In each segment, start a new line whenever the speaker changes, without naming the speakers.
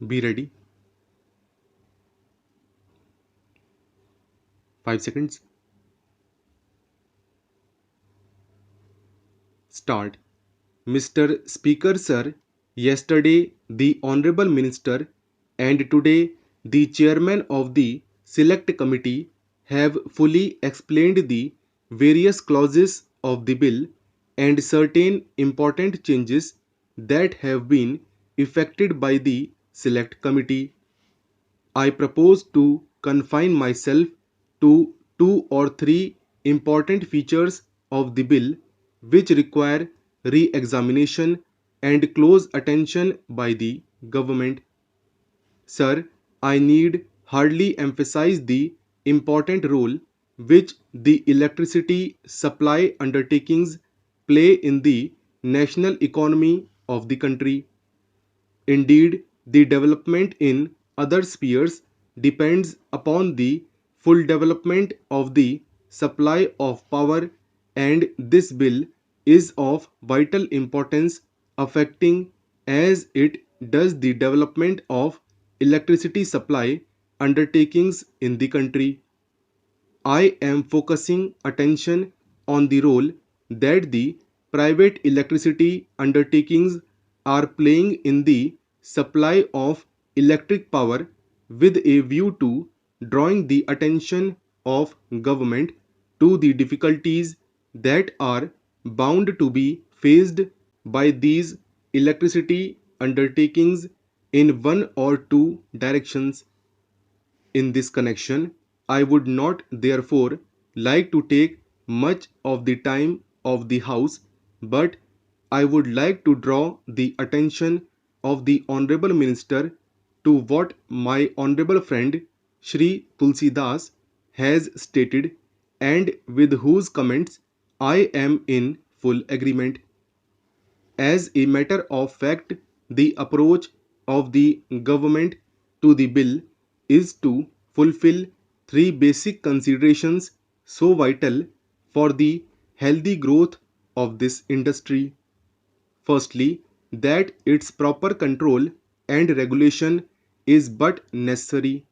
Be ready. 5 seconds. Start. Mr. Speaker, sir, yesterday the Honorable Minister and today the Chairman of the Select Committee have fully explained the various clauses of the bill and certain important changes that have been effected by the Select Committee. I propose to confine myself to two or three important features of the bill which require re examination and close attention by the government. Sir, I need hardly emphasize the important role which the electricity supply undertakings play in the national economy of the country. Indeed, the development in other spheres depends upon the full development of the supply of power, and this bill is of vital importance, affecting as it does the development of electricity supply undertakings in the country. I am focusing attention on the role that the private electricity undertakings are playing in the supply of electric power with a view to drawing the attention of government to the difficulties that are bound to be faced by these electricity undertakings in one or two directions. In this connection, I would not therefore like to take much of the time of the House, but I would like to draw the attention of the Honorable Minister to what my Honorable friend Shri Tulsidas has stated and with whose comments I am in full agreement. As a matter of fact, the approach of the government to the bill is to fulfill three basic considerations so vital for the healthy growth of this industry. Firstly, that its proper control and regulation is but necessary.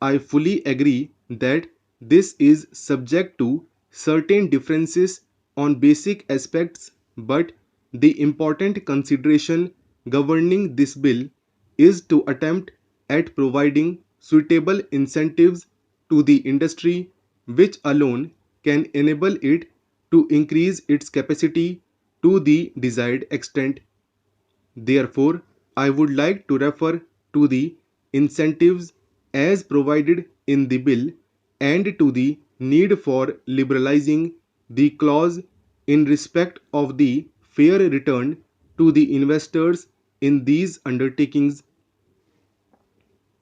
I fully agree that this is subject to certain differences on basic aspects, but the important consideration governing this bill is to attempt at providing suitable incentives to the industry which alone can enable it to increase its capacity to the desired extent. Therefore, I would like to refer to the incentives as provided in the bill and to the need for liberalizing the clause in respect of the fair return to the investors in these undertakings.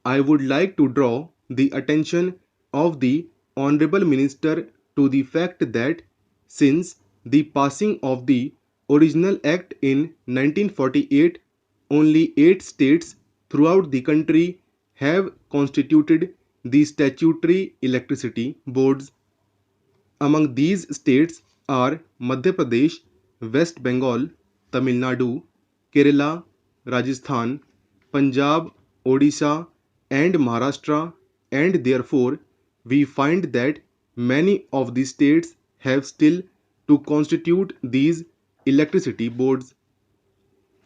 I would like to draw the attention of the Honorable Minister to the fact that since the passing of the original Act in 1948, only 8 states throughout the country have constituted the statutory electricity boards. Among these states are Madhya Pradesh, West Bengal, Tamil Nadu, Kerala, Rajasthan, Punjab, Odisha, and Maharashtra, and therefore we find that many of the states have still to constitute these electricity boards.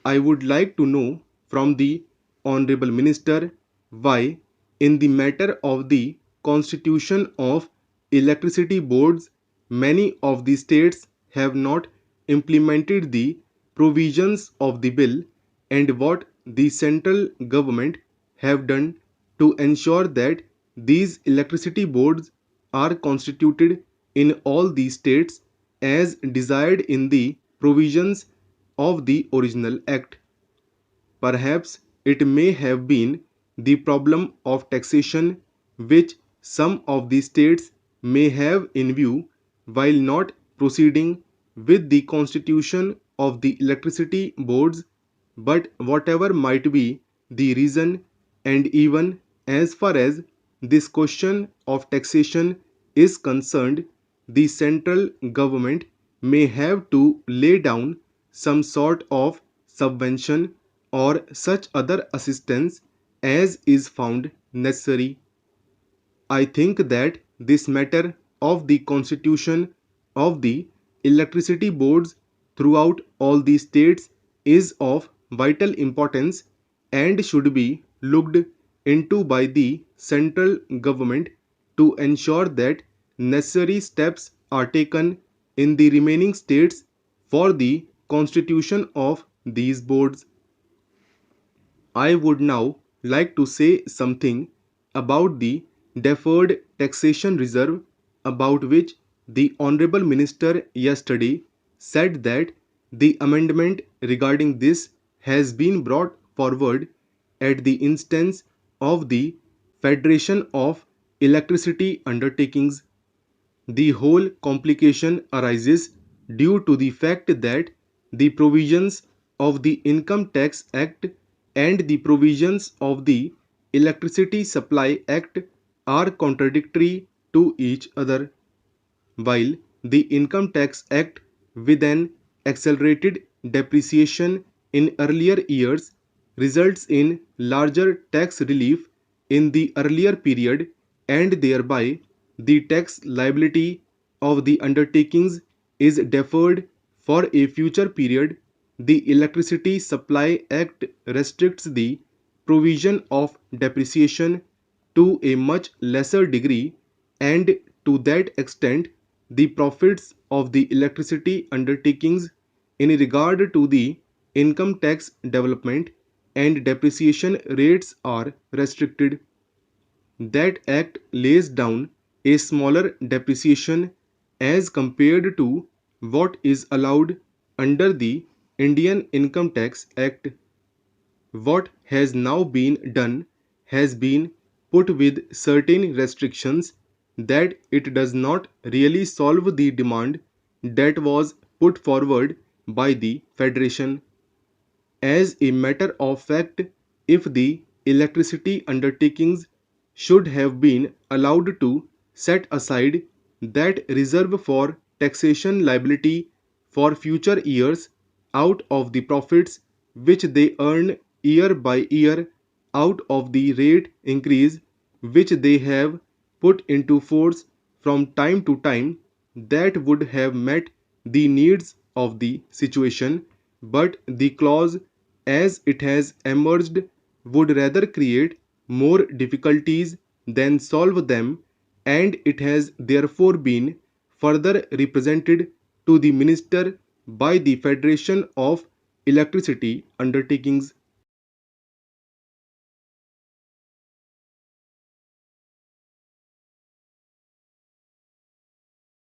I would like to know from the Honorable Minister why, in the matter of the constitution of electricity boards, many of the states have not implemented the provisions of the bill and what the central government have done to ensure that these electricity boards are constituted in all the states as desired in the provisions of the original act. Perhaps it may have been the problem of taxation which some of the states may have in view while not proceeding with the constitution of the electricity boards, but whatever might be the reason, and even as far as this question of taxation is concerned, the central government may have to lay down some sort of subvention or such other assistance as is found necessary. I think that this matter of the constitution of the electricity boards throughout all the states is of vital importance and should be looked into by the central government to ensure that necessary steps are taken in the remaining states for the constitution of these boards. I would now like to say something about the deferred taxation reserve, about which the Honorable Minister yesterday said that the amendment regarding this has been brought forward at the instance of the Federation of Electricity Undertakings. The whole complication arises due to the fact that the provisions of the Income Tax Act and the provisions of the Electricity Supply Act are contradictory to each other. While the Income Tax Act, with an accelerated depreciation in earlier years, results in larger tax relief in the earlier period, and thereby the tax liability of the undertakings is deferred for a future period. The Electricity Supply Act restricts the provision of depreciation to a much lesser degree, and to that extent the profits of the electricity undertakings in regard to the income tax development and depreciation rates are restricted. That act lays down a smaller depreciation as compared to what is allowed under the Indian Income Tax Act. What has now been done has been put with certain restrictions that it does not really solve the demand that was put forward by the Federation. As a matter of fact, if the electricity undertakings should have been allowed to set aside that reserve for taxation liability for future years out of the profits which they earn year by year out of the rate increase which they have put into force from time to time, that would have met the needs of the situation, but the clause as it has emerged would rather create more difficulties than solve them, and it has therefore been further represented to the minister by the Federation of Electricity Undertakings.